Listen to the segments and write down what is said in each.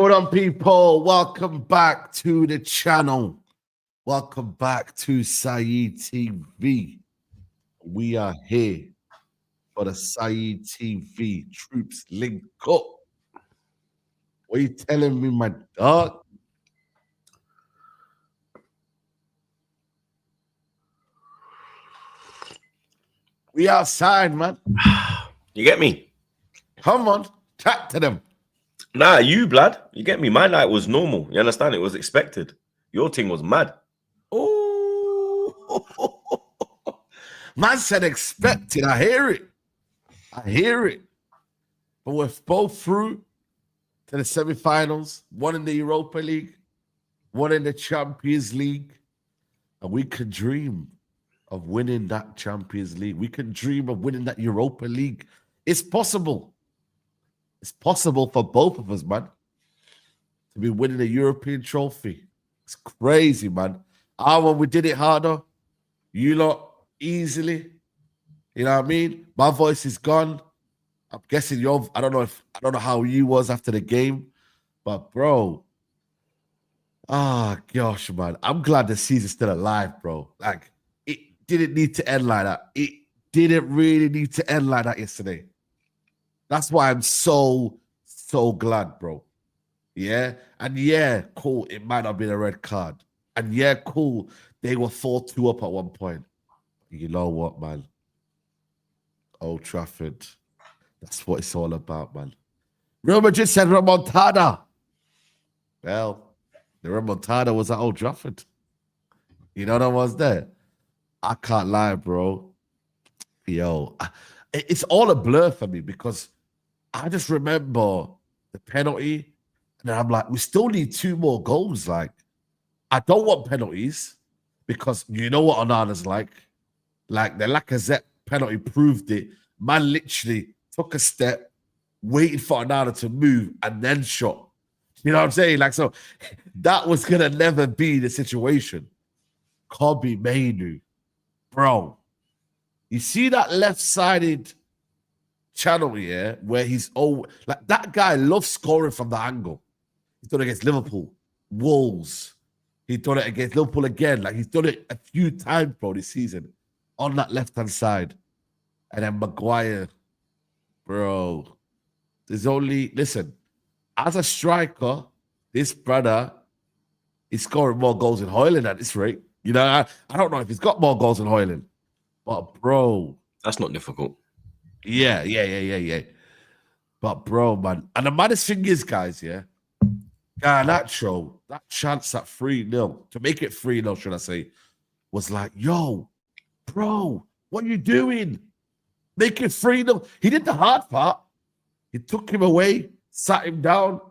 Hold on, people. Welcome back to the channel. Welcome back to Saeed TV. We are here for the Saeed TV Troops Link Up. What are you telling me, my dog? We outside, man. You get me? Come on, chat to them. Nah, you blood. You get me? My night was normal. You understand? It was expected. Your thing was mad. Oh, man said expected. I hear it. I hear it. But we're both through to the semifinals. One in the Europa League, one in the Champions League, and we can dream of winning that Champions League. We can dream of winning that Europa League. It's possible. It's possible for both of us, man, to be winning a European trophy. It's crazy, man. When we did it harder, you lot easily. You know what I mean? My voice is gone. I'm guessing I don't know how you was after the game, but bro, gosh, man, I'm glad the season's still alive, bro. Like, it didn't need to end like that. It didn't really need to end like that yesterday. That's why I'm so glad, bro. Yeah, and yeah, cool. It might have been a red card, and yeah, cool. They were 4-2 up at one point. You know what, man? Old Trafford. That's what it's all about, man. Real Madrid said remontada. Well, the remontada was at Old Trafford. You know what was there? I can't lie, bro. Yo, it's all a blur for me because I just remember the penalty, and I'm like, we still need 2 more goals. Like, I don't want penalties because you know what Onana's like. Like, the Lacazette penalty proved it. Man literally took a step, waited for Onana to move, and then shot. You know what I'm saying? Like, so that was going to never be the situation. Kobe Mainu, bro. You see that left-sided channel here where he's like, that guy loves scoring from the angle. He's done it against Liverpool, Wolves. He's done it against Liverpool again. Like, he's done it a few times, bro, this season on that left-hand side. And then Maguire, bro. Listen, as a striker, this brother is scoring more goals than Højlund at this rate. You know, I don't know if he's got more goals than Højlund, but bro. That's not difficult. Yeah. But bro, man. And the maddest thing is, guys, yeah, that chance at 3-0, to make it 3-0, should I say, was like, yo, bro, what are you doing? Make it 3-0. He did the hard part. He took him away, sat him down,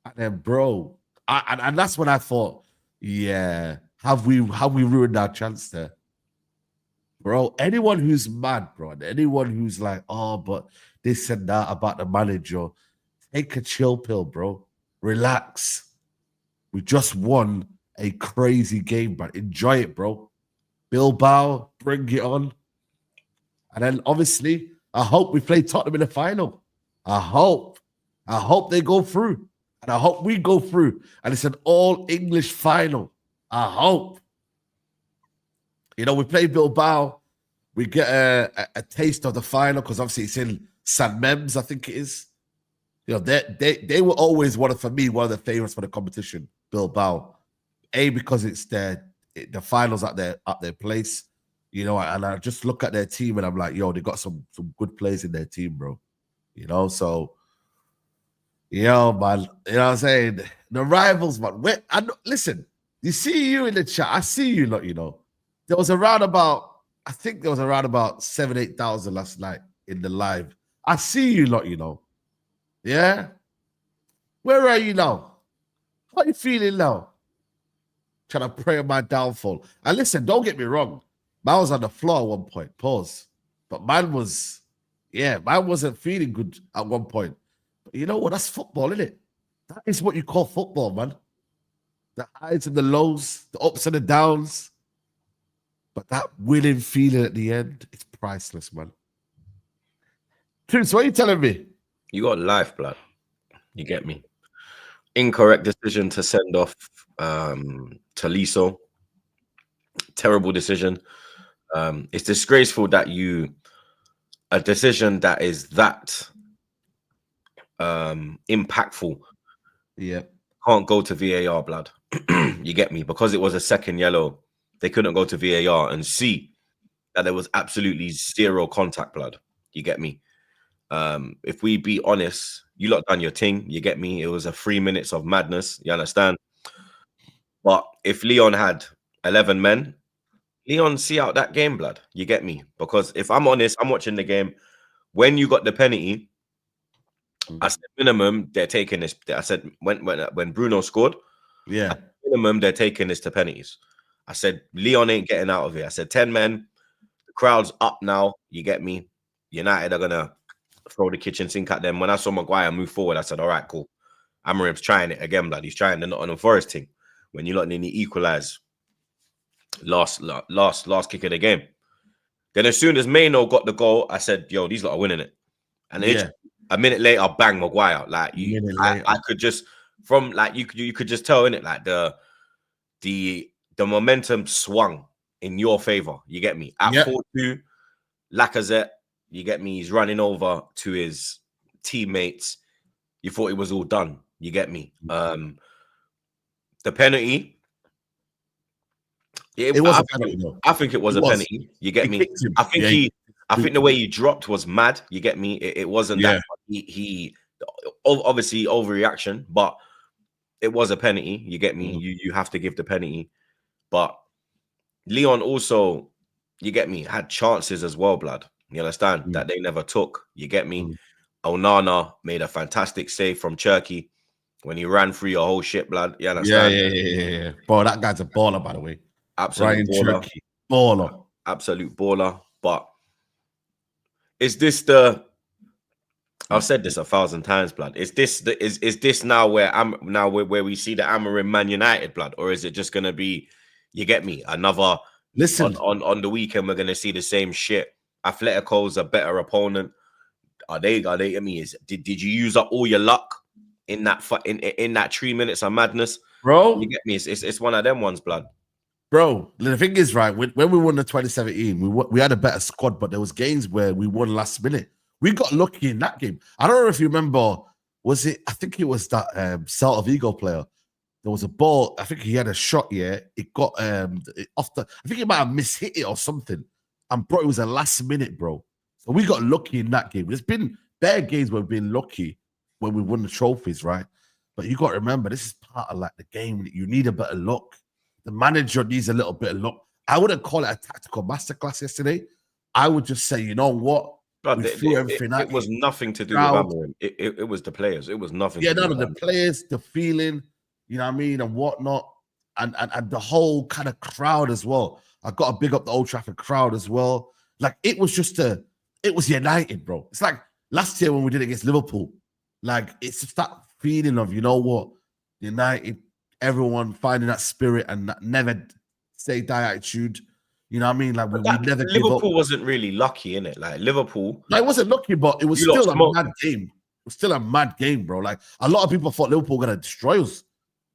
and then, bro, and that's when I thought, yeah, have we ruined our chance there? Bro, anyone who's mad, bro, and anyone who's like, oh, but this and that about the manager, take a chill pill, bro. Relax. We just won a crazy game, but enjoy it, bro. Bilbao, bring it on. And then, obviously, I hope we play Tottenham in the final. I hope they go through. And I hope we go through. And it's an all-English final. I hope. You know, we play Bilbao. We get a taste of the final because obviously it's in San Mems, I think it is. You know, they were always for me, one of the favorites for the competition, Bilbao. Because it's the finals at their place. You know, and I just look at their team and I'm like, yo, they got some good players in their team, bro. You know, so, yo, man, you know what I'm saying? The rivals, man. Listen, you see you in the chat. I see you lot, you know. There was around about 7,000, 8,000 last night in the live. I see you lot, you know. Yeah? Where are you now? How are you feeling now? Trying to pray on my downfall. And listen, don't get me wrong. Man was on the floor at one point. Pause. But man wasn't feeling good at one point. But you know what? That's football, isn't it? That is what you call football, man. The highs and the lows, the ups and the downs. But that winning feeling at the end, it's priceless, man. Chris, what are you telling me? You got life, blood. You get me? Incorrect decision to send off Tolisso. Terrible decision. It's disgraceful that a decision that is that impactful Yeah. can't go to VAR, blood. You get me? Because it was a second yellow, they couldn't go to VAR and see that there was absolutely zero contact, blood. You get me? If we be honest, you lot done your thing. You get me? It was a 3 minutes of madness. You understand? But if Leon had 11 men, Leon see out that game, blood. You get me? Because if I'm honest, I'm watching the game. When you got the penalty, I said minimum they're taking this. I said when Bruno scored, Yeah. minimum they're taking this to penalties. I said Leon ain't getting out of here. I said 10 men. The crowd's up now. You get me? United are gonna throw the kitchen sink at them. When I saw Maguire move forward, I said, all right, cool. Amarim's trying it again, blood. He's trying the Nottingham Forest thing. When you lot nearly equalize last kick of the game. Then as soon as Maino got the goal, I said, yo, these lot are winning it. And then a minute later, bang, Maguire. Like I could just from like you could just tell in it like the momentum swung in your favor. You get me? At 4-2, Lacazette, you get me? He's running over to his teammates. You thought it was all done. You get me? The penalty. It was a penalty, though. I think it was a penalty. You get me? I think the way he dropped was mad. You get me? It wasn't that he obviously overreaction, but it was a penalty. You get me? You have to give the penalty. But Leon also, you get me, had chances as well, blood. You understand? That they never took. You get me? Onana made a fantastic save from Turkey when he ran through your whole shit, blood. You understand? Yeah. Bro, that guy's a baller, by the way. Absolute baller. Baller. Absolute baller. But is this the I've said this 1,000 times, blood. Is this now where we see the Amarim Man United, blood, or is it just gonna be, you get me, another listen on the weekend we're gonna see the same shit? Atletico's a better opponent. Are they? I mean, did you use up all your luck in that in that 3 minutes of madness, bro? You get me? It's one of them ones, blood. Bro, the thing is, right, when we won the 2017, we had a better squad, but there was games where we won last minute. We got lucky in that game. I don't know if you remember, I think it was that Celta Vigo player. There was a ball, I think he had a shot, it got I think he might have mishit it or something. And bro, it was a last minute, bro. So we got lucky in that game. There's been bad games where we've been lucky when we won the trophies, right? But you got to remember, this is part of like the game. You need a bit of luck. The manager needs a little bit of luck. I wouldn't call it a tactical masterclass yesterday. I would just say, you know what? But it was nothing to do with Amarim. It was the players. It was nothing. Yeah, none of the players, the feeling, you know what I mean, and whatnot, and the whole kind of crowd as well. I got to big up the Old Trafford crowd as well. Like it was United, bro. It's like last year when we did it against Liverpool. Like it's just that feeling of, you know what, United. Everyone finding that spirit and that never say die attitude. You know what I mean? Like we never give up. Liverpool wasn't really lucky in it. Like Liverpool, no, it wasn't lucky, but it was still a mad game. It was still a mad game, bro. Like a lot of people thought Liverpool were gonna destroy us.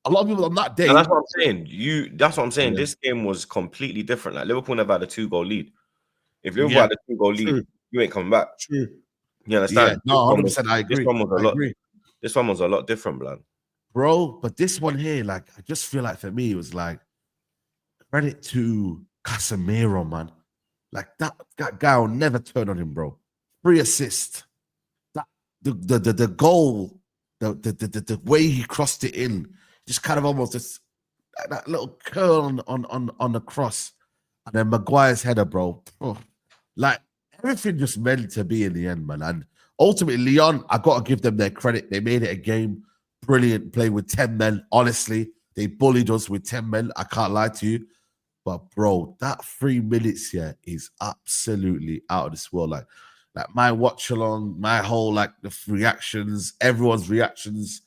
A lot of people on that day. And that's what I'm saying. That's what I'm saying. Yeah. This game was completely different. Like Liverpool never had a 2-goal lead. If Liverpool had a 2-goal lead, you ain't coming back. True. You understand? Yeah. No, 100%. I agree. This one was a lot different, blood. Bro, but this one here, like, I just feel like for me, it was like credit to Casemiro, man. Like that guy will never turn on him, bro. 3 assists. That the goal, the way he crossed it in, just kind of almost just that little curl on the cross, and then Maguire's header, bro. Oh, like everything just meant to be in the end, man. And ultimately, Leon, I gotta give them their credit. They made it a game. Brilliant play with 10 men. Honestly, they bullied us with 10 men. I can't lie to you. But bro, that 3 minutes here is absolutely out of this world. Like my watch along, my whole like the reactions, everyone's reactions.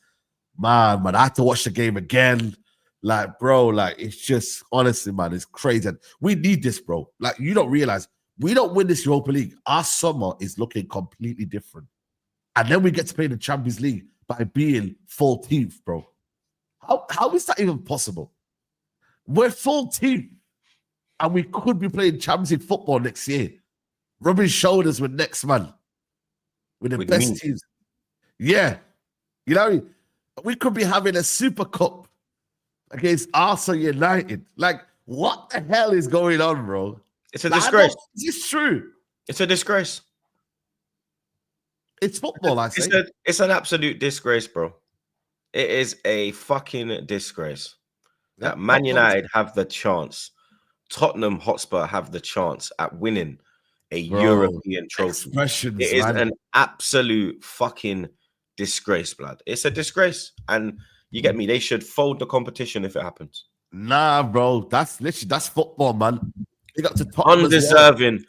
Man, I had to watch the game again. Like, bro, like it's just honestly, man, it's crazy. And we need this, bro. Like, you don't realize we don't win this Europa League. Our summer is looking completely different. And then we get to play the Champions League by being 14th, bro. How is that even possible? We're full team, and we could be playing Champions League football next year. Rubbing shoulders with next man, with the best teams. Yeah, you know, we could be having a Super Cup against Arsenal United. Like, what the hell is going on, bro? It's a disgrace. It's true. It's a disgrace. It's football, I say. It's an absolute disgrace, bro. It is a fucking disgrace that Man United have the chance. Tottenham Hotspur have the chance at winning a European trophy. It is an absolute fucking disgrace, blood. It's a disgrace. And you get me? They should fold the competition if it happens. Nah, bro. That's literally, that's football, man. They got to Tottenham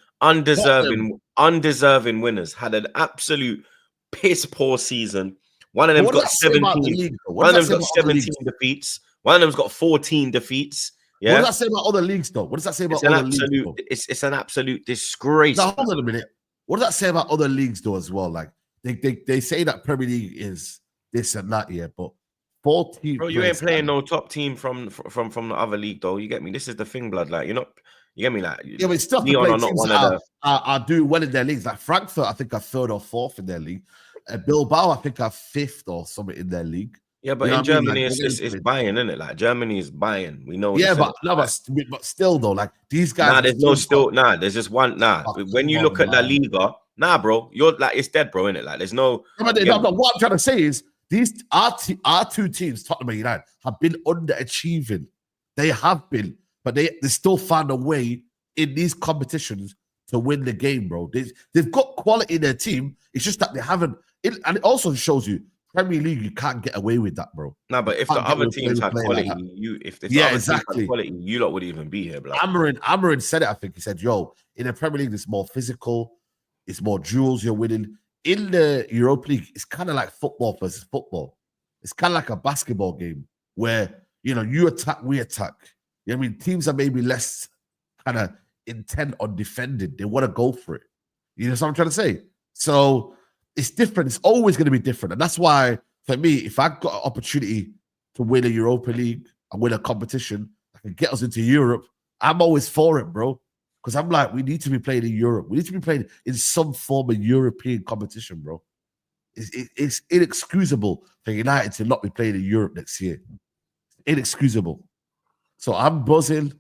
undeserving winners. Had an absolute piss poor season. One of them got 17. One of them got 17 defeats. One of them's got 14 defeats. Yeah. What does that say about other leagues, though? What does that say about other leagues? It's an absolute disgrace. Now, hold on a minute. What does that say about other leagues, though, as well? Like they say that Premier League is this and that, yeah, but 14. Bro, you ain't playing no top team from the other league, though. You get me? This is the thing, blood. Like, you're not. You get me? Like, yeah, but still, Leon are not one of the are doing well in their leagues. Like Frankfurt, I think are 3rd or 4th in their league. Bilbao, I think are 5th or something in their league. Yeah, but in Germany, it's buying, isn't it? Like Germany is buying. We know. Yeah, but still though, like these guys. Nah, there's no still. Nah, there's just one. Nah, when you look at La Liga, nah, bro, you're like it's dead, bro, innit? Like there's no. But what I'm trying to say is these our two teams, Tottenham and United, have been underachieving. They have been, but they still found a way in these competitions to win the game, bro. They've got quality in their team. It's just that they haven't. And it also shows you. Premier League, you can't get away with that, bro. No, but if the other teams had quality, quality, you lot wouldn't even be here, bro. Amarin said it, I think. He said, yo, in the Premier League, it's more physical, it's more duels you're winning. In the Europa League, it's kind of like football versus football. It's kind of like a basketball game where, you know, you attack, we attack. You know what I mean? Teams are maybe less kind of intent on defending. They want to go for it. You know what I'm trying to say? So it's different. It's always going to be different. And that's why, for me, if I got an opportunity to win a Europa League and win a competition that can get us into Europe, I'm always for it, bro. Because I'm like, we need to be playing in Europe. We need to be playing in some form of European competition, bro. It's inexcusable for United to not be playing in Europe next year. Inexcusable. So I'm buzzing.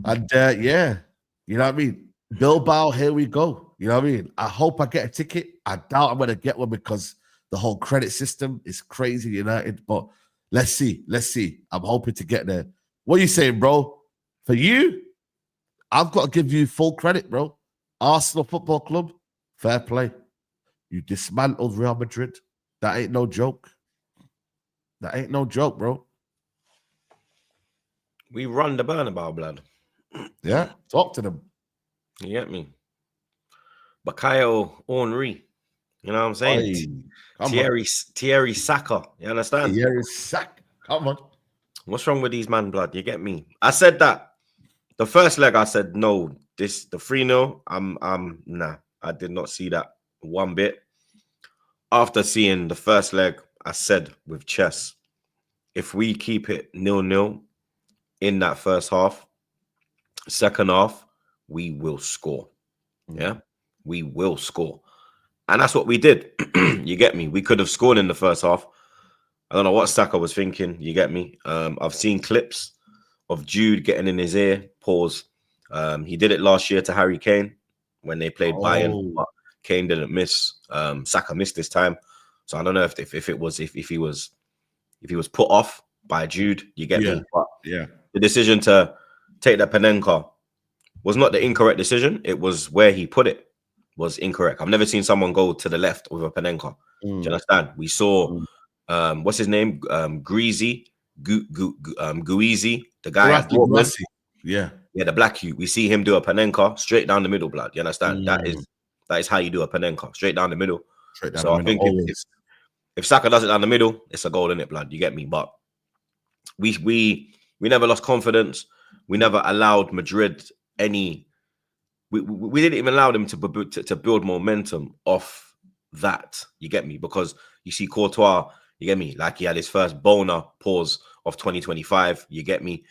And yeah, you know what I mean? Bilbao, here we go. You know what I mean? I hope I get a ticket. I doubt I'm going to get one because the whole credit system is crazy, United. But let's see. Let's see. I'm hoping to get there. What are you saying, bro? For you, I've got to give you full credit, bro. Arsenal Football Club, fair play. You dismantled Real Madrid. That ain't no joke. That ain't no joke, bro. We run the Bernabeu, blood. Yeah, talk to them. You get me? Bakayo Henry. You know what I'm saying? Thierry Saka. You understand? Thierry Saka. Come on. What's wrong with these man, blood? You get me? I said that. The first leg, I said, no. The 3-0, nah. I did not see that one bit. After seeing the first leg, I said with chess, if we keep it 0-0 in that first half, second half, we will score. Yeah, we will score. And that's what we did. You get me? We could have scored in the first half. I don't know what Saka was thinking. You get me? I've seen clips of Jude getting in his ear. Pause. He did it last year to Harry Kane when they played Bayern. But Kane didn't miss. Saka missed this time. So I don't know if he was put off by Jude. You get me? But yeah. The decision to take the Panenka was not the incorrect decision. It was where he put it was incorrect. I've never seen someone go to the left with a Panenka. Do you understand? We saw what's his name? Guizi, the guy at Dortmund. Yeah, the black hue. We see him do a Panenka straight down the middle, blood. You understand? That is how you do a Panenka, straight down the middle. So I think if Saka does it down the middle, it's a goal in it, blood. You get me? But we never lost confidence. We never allowed Madrid any. We didn't even allow them to build momentum off that. You get me? Because you see Courtois You get me? Like he had his first boner pause of 2025. You get me?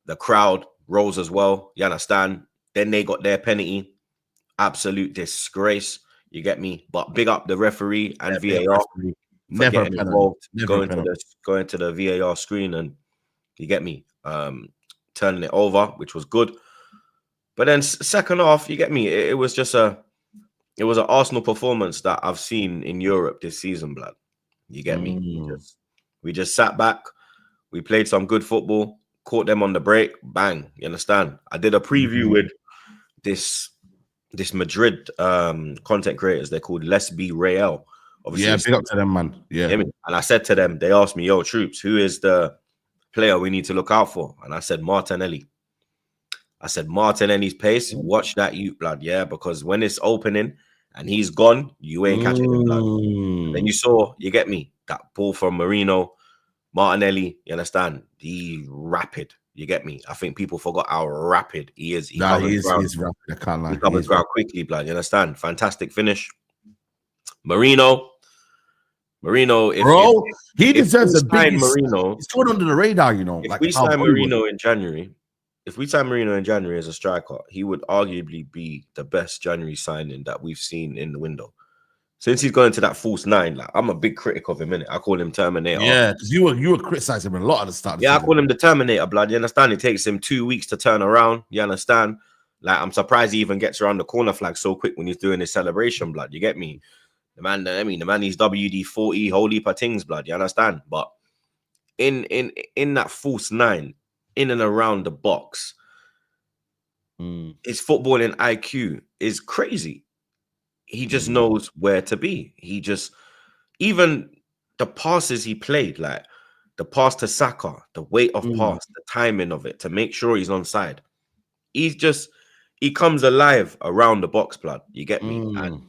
The crowd rose as well. You understand? Then they got their penalty. Absolute disgrace. You get me? But big up the referee and VAR for Never a getting penalty. involved, Never a penalty. going to the VAR screen, and you get me? Turning it over, which was good. But then second half, you get me? It was just an Arsenal performance that I've seen in Europe this season, blood. You get me? We just sat back. We played some good football, caught them on the break. Bang. You understand? I did a preview with this Madrid content creators. They're called Let's Be Real. Obviously, Yeah, big up to them, man. Yeah. And I said to them, they asked me, yo, Troops, who is the player we need to look out for? And I said, Martinelli. I said, Martinelli's pace, watch that blood, yeah? Because when it's opening and he's gone, you ain't catching him, blood. And then you saw, you get me, that ball from Marino, Martinelli, you understand? He's rapid, you get me? I think people forgot how rapid he is. He's rapid, I can't lie. He covers ground quickly, blood, you understand? Fantastic finish. Marino, he deserves a big Marino. He's going under the radar, you know. If we sign Marino in January, as a striker, he would arguably be the best January signing that we've seen in the window. Since he's going to that false nine, like I'm a big critic of him, innit? I call him Terminator. Yeah, because you were criticizing him a lot at the start. Yeah, I call him the Terminator, blood. You understand? It takes him 2 weeks to turn around. You understand? Like I'm surprised he even gets around the corner flag so quick when he's doing his celebration, blood. You get me? The man, he's WD-40, whole heap of things, blood. You understand? But in that false nine, in and around the box, his footballing IQ is crazy. He just knows where to be. He just, even the passes he played, like the pass to Saka, the weight of pass, the timing of it to make sure he's onside. He comes alive around the box, blood. You get me? And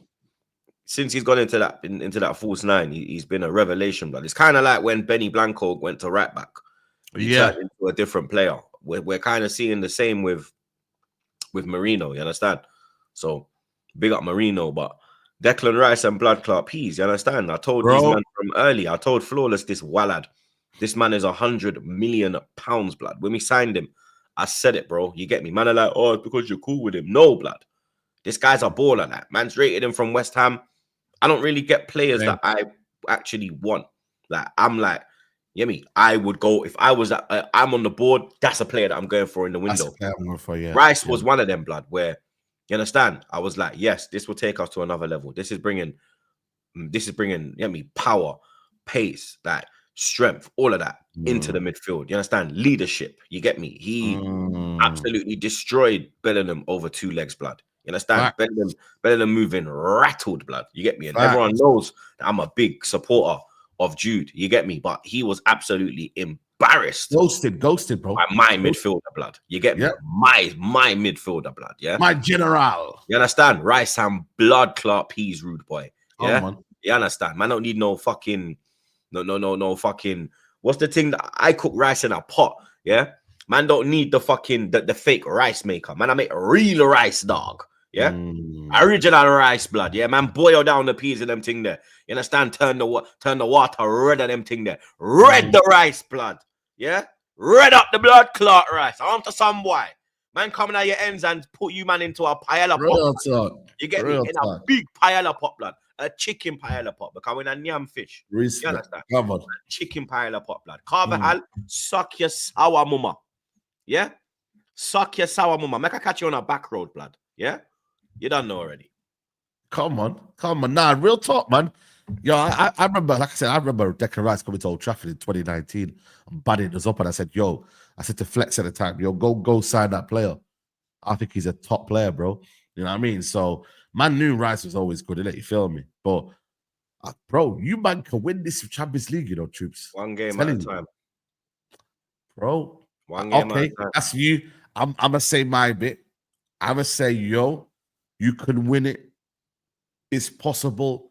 since he's gone into that false nine, he's been a revelation, blood. It's kind of like when Benny Blanco went to right back. He turned into a different player. We're kind of seeing the same with Marino, you understand? So big up Marino, but Declan Rice and blood clot peas, you understand? I told these men from early, I told Flawless this wallad. This man is £100 million, blood. When we signed him, I said it, bro. You get me? Man are like, oh, it's because you're cool with him. No, blood. This guy's a baller. Like, man's rated him from West Ham. I don't really get players that I actually want. Like, I'm like, you get me? I would go, if I was I'm on the board, that's a player that I'm going for in the window. Rice was one of them, blood, where, you understand? I was like, yes, this will take us to another level. This is bringing, you get me, power, pace, that strength, all of that into the midfield. You understand? Leadership. You get me? He absolutely destroyed Bellingham over 2 legs, blood. You understand? Bellingham moving rattled, blood. You get me? And everyone knows that I'm a big supporter of Jude. You get me? But he was absolutely embarrassed. Ghosted, bro. By my midfielder, blood. You get me? My midfielder, blood. Yeah. My general. You understand? Rice and blood clot peas, rude boy. Yeah. You understand? Man, don't need no fucking, no fucking. What's the thing that I cook rice in a pot? Yeah. Man, don't need the fucking the fake rice maker. Man, I make real rice, dog. Yeah, original rice, blood. Yeah, man, boil down the peas and them thing there. You understand? Turn the water red of them thing there. Red the rice, blood. Yeah, red up the blood clot rice. I want to some boy. Man, coming out your ends and put you man into a paella pot. You get me? In a big paella pot, blood. A chicken paella pot. Because when a yam fish. You understand? Come on. Chicken paella pot, blood. Carvajal, suck your sour mama. Yeah? Suck your sour mama. Make I catch you on a back road, blood. Yeah? You don't know already. Come on. Nah, real talk, man. Yo, I remember, like I said, I remember Declan Rice coming to Old Trafford in 2019 and batting us up, and I said to Flex at the time, go sign that player. I think he's a top player, bro. You know what I mean? So, man knew Rice was always good, innit? You feel me? But, bro, you man can win this Champions League, you know, Troops. One game at a time. Bro. One game at a time. That's you. I'm going to say my bit. I'm going to say, you can win it. It's possible.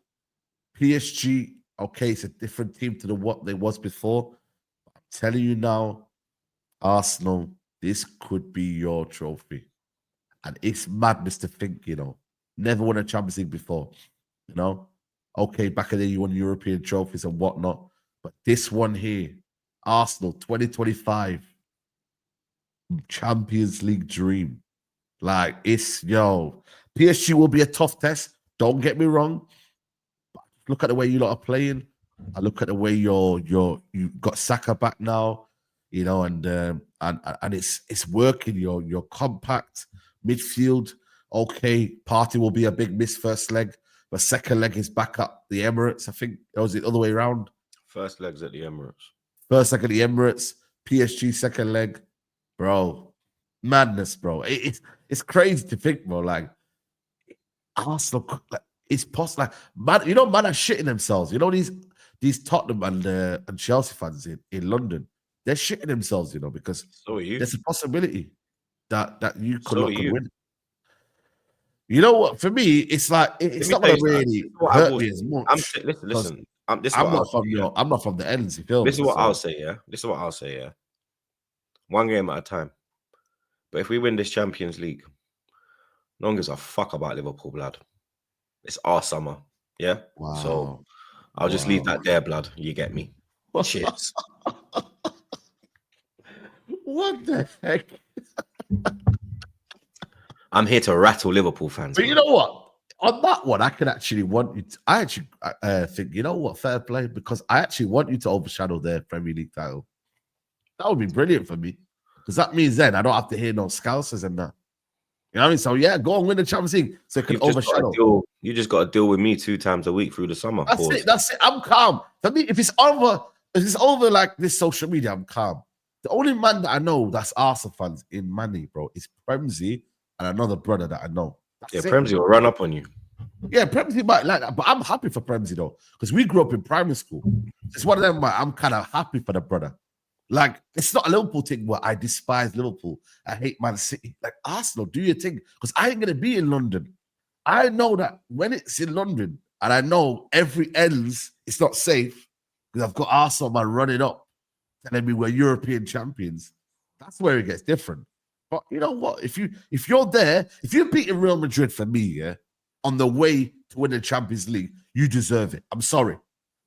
PSG, okay, it's a different team to what they was before. I'm telling you now, Arsenal, this could be your trophy. And it's madness to think, never won a Champions League before, Okay, back in the day, you won European trophies and whatnot. But this one here, Arsenal 2025 Champions League dream. Like, it's, PSG will be a tough test. Don't get me wrong. But look at the way you lot are playing. I look at the way you got Saka back now, and it's working. You're compact midfield. Okay, Partey will be a big miss first leg, but second leg is back up the Emirates. I think it was the other way around. First leg's at the Emirates. First leg at the Emirates. PSG second leg, bro. Madness, bro. It's crazy to think, bro. Like Arsenal, like, it's possible. Like, man are shitting themselves. These Tottenham and Chelsea fans in London, they're shitting themselves, because So are you. there's a possibility that you could So look are could you. win. You know what? For me, it's like it's not going to really hurt me as much. Listen. I'm not from the ends. You feel me? This is what I'll say. Yeah. This is what I'll say. Yeah. One game at a time. But if we win this Champions League, no one gives a fuck about Liverpool, blood. It's our summer. Yeah. Wow. So I'll just leave that there, blood. You get me. Cheers. What the heck? I'm here to rattle Liverpool fans. But you know what? On that one, I can actually want you. I actually think, you know what? Fair play, because I actually want you to overshadow their Premier League title. That would be brilliant for me, because that means then I don't have to hear no scousers and that. You know what I mean? So yeah, go and win the Champions League so it can overshadow. You just got to deal with me 2 times a week through the summer. That's it. I'm calm. For me, if it's over like this social media, I'm calm. The only man that I know that's Arsenal fans in Manny, bro, is Premsy and another brother that I know. Premsy will run up on you. Yeah, Premsy might like that, but I'm happy for Premsy though, because we grew up in primary school. It's one of them where I'm kind of happy for the brother. Like, it's not a Liverpool thing where I despise Liverpool. I hate Man City. Like, Arsenal, do your thing, because I ain't going to be in London. I know that when it's in London, and I know every ends, it's not safe, because I've got Arsenal man running up, telling me we're European champions. That's where it gets different. But you know what? If you're there, if you're beating Real Madrid for me, yeah, on the way to win the Champions League, you deserve it. I'm sorry.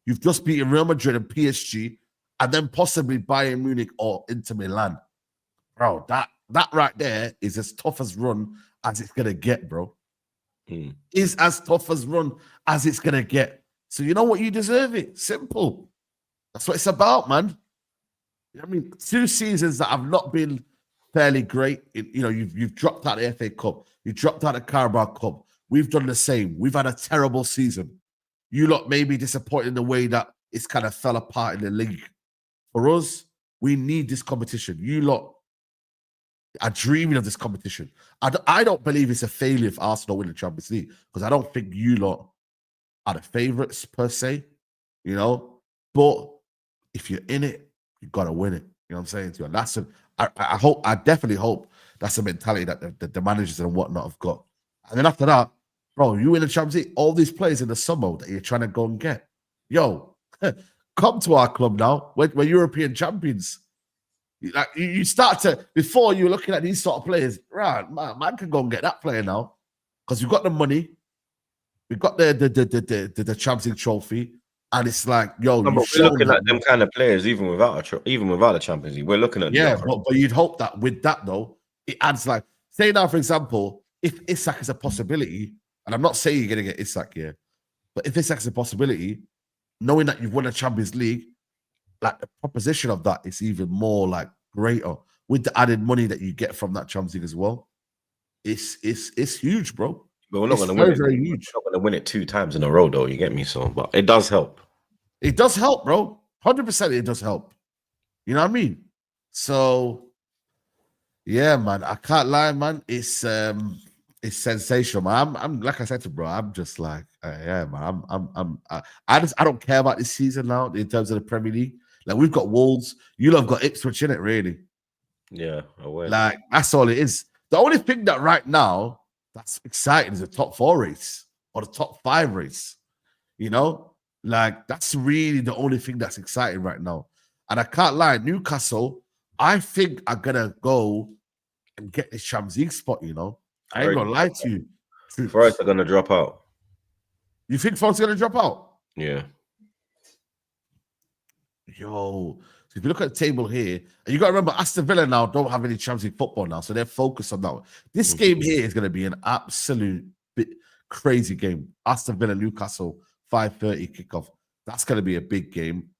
You've just beaten Real Madrid and PSG, and then possibly Bayern Munich or Inter Milan. Bro, that right there is as tough as run as it's going to get, bro. Is as tough as run as it's going to get. So you know what? You deserve it. Simple. That's what it's about, man. I mean, 2 seasons that have not been fairly great. You've dropped out the FA Cup. You dropped out the Carabao Cup. We've done the same. We've had a terrible season. You lot may be disappointed in the way that it's kind of fell apart in the league. For us, we need this competition. You lot are dreaming of this competition. I don't believe it's a failure if Arsenal win the Champions League, because I don't think you lot are the favourites per se, But if you're in it, you got to win it. You know what I'm saying to you? And that's I definitely hope that's the mentality that the managers and whatnot have got. And then after that, bro, you win the Champions League, all these players in the summer that you're trying to go and get. Yo, come to our club now. We're European champions. Like, you start to, before you were looking at these sort of players, right? Man can go and get that player now, because we've got the money, we've got the Champions League trophy, and it's like, yo, we're looking at them kind of players even without the Champions League. We're looking at but you'd hope that with that though, it adds, like, say now, for example, if Isak is a possibility, and I'm not saying you're gonna get Isak here, but if Isak is a possibility, knowing that you've won a Champions League, like, the proposition of that is even more like greater with the added money that you get from that Champions League as well. It's huge, bro. But we're not going to win it. Very huge. We're not going to win it 2 times in a row, though. You get me? So, but it does help. It does help, bro. 100%. It does help. You know what I mean? So, yeah, man. I can't lie, man. It's sensational, man. I'm like I said to bro. I'm just like, yeah, man. I don't care about this season now in terms of the Premier League. Like, we've got Wolves. You'll have got Ipswich in it, really. Yeah, I will. Like, that's all it is. The only thing that right now that's exciting is the top 4 race or the top 5 race. Like, that's really the only thing that's exciting right now. And I can't lie, Newcastle, I think are gonna go and get this Champions League spot. I ain't gonna lie to you. Forest are gonna drop out. You think Fulham's going to drop out? Yeah. Yo, so if you look at the table here, and you got to remember, Aston Villa now don't have any Champions League football now, so they're focused on that one. This game here is going to be an absolute crazy game. Aston Villa, Newcastle, 5:30 kickoff. That's going to be a big game.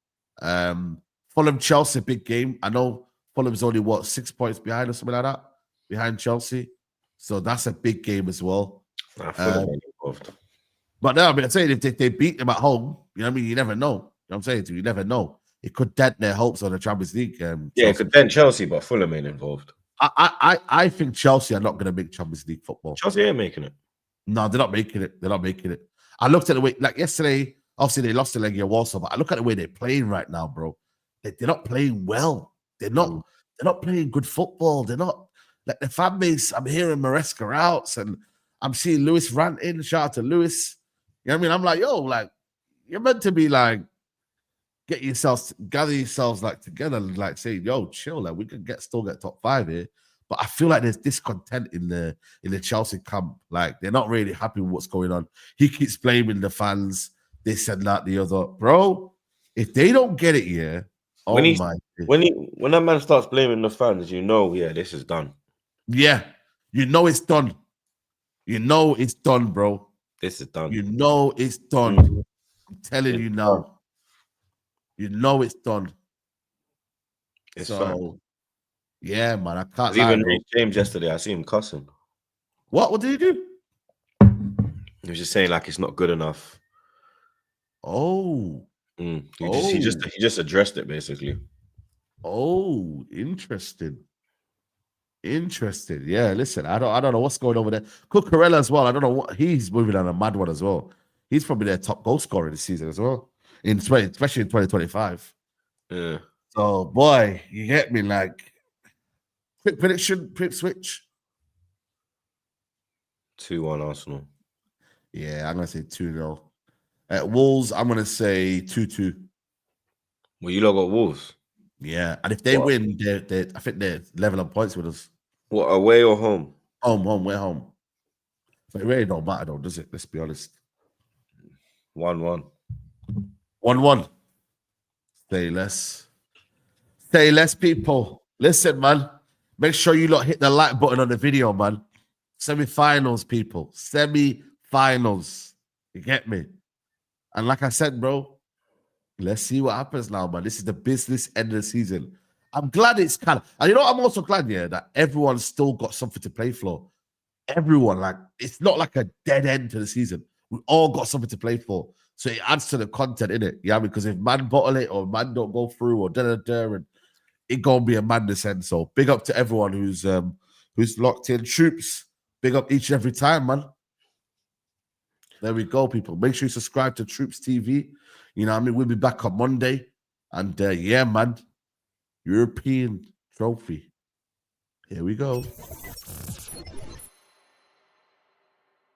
Fulham, Chelsea, big game. I know Fulham's only, 6 points behind or something like that, behind Chelsea. So that's a big game as well. Fulham ain't involved. But no, I mean, I'm saying if they beat them at home, you know what I mean? You never know. You know what I'm saying? You never know. It could dent their hopes on the Champions League. Yeah, it could dent Chelsea, but Fulham ain't involved. I think Chelsea are not going to make Champions League football. Chelsea ain't making it. No, they're not making it. They're not making it. I looked at the way, like yesterday, obviously they lost to Legia Warsaw, but I look at the way they're playing right now, bro. They're not playing well. They're not playing good football. They're not, like the fan base, I'm hearing Maresca outs and I'm seeing Lewis ranting. Shout out to Lewis. You know what I mean? I'm like, yo, like, you're meant to be like, gather yourselves like together, like say, yo, chill, like we could still get top 5 here. But I feel like there's discontent in the Chelsea camp. Like they're not really happy with what's going on. He keeps blaming the fans, this and that, the other. Bro, if they don't get it, yeah. When that man starts blaming the fans, you know, yeah, this is done. Yeah, you know it's done. You know it's done, bro. This is done. You know it's done. I'm telling you now. Done. You know it's done. It's fine. Yeah, man, I can't lie. Even Reece James yesterday, I see him cussing. What did he do? He was just saying like it's not good enough. Oh. He just addressed it basically. Oh, interesting. Interesting. Yeah, listen, I don't know what's going over there. Cucurella as well. I don't know what he's moving on a mad one as well. He's probably their top goal scorer this season as well, especially in 2025. Yeah. So, boy, you get me. Like, quick prediction, quick switch. 2-1 Arsenal. Yeah, I'm gonna say 2-0. At Wolves, I'm gonna say 2-2. Well, you lot got Wolves. Yeah, and if they win, I think they're level on points with us. What, away or home? Home, we're home. But it really don't matter though, does it? Let's be honest. 1-1. 1-1. Stay less, people. Listen, man. Make sure you lot hit the like button on the video, man. Semi-finals, people. Semi-finals. You get me? And like I said, bro, let's see what happens now, man. This is the business end of the season. I'm glad it's kind of, and you know what? I'm also glad, yeah, that everyone's still got something to play for. Everyone, like, it's not like a dead end to the season. We all got something to play for. So it adds to the content, innit? Yeah, because if man bottle it or man don't go through or and it gonna be a madness end. So big up to everyone who's locked in. Troops, big up each and every time, man. There we go, people. Make sure you subscribe to Troops TV. You know what I mean? We'll be back on Monday. And yeah, man. European trophy. Here we go.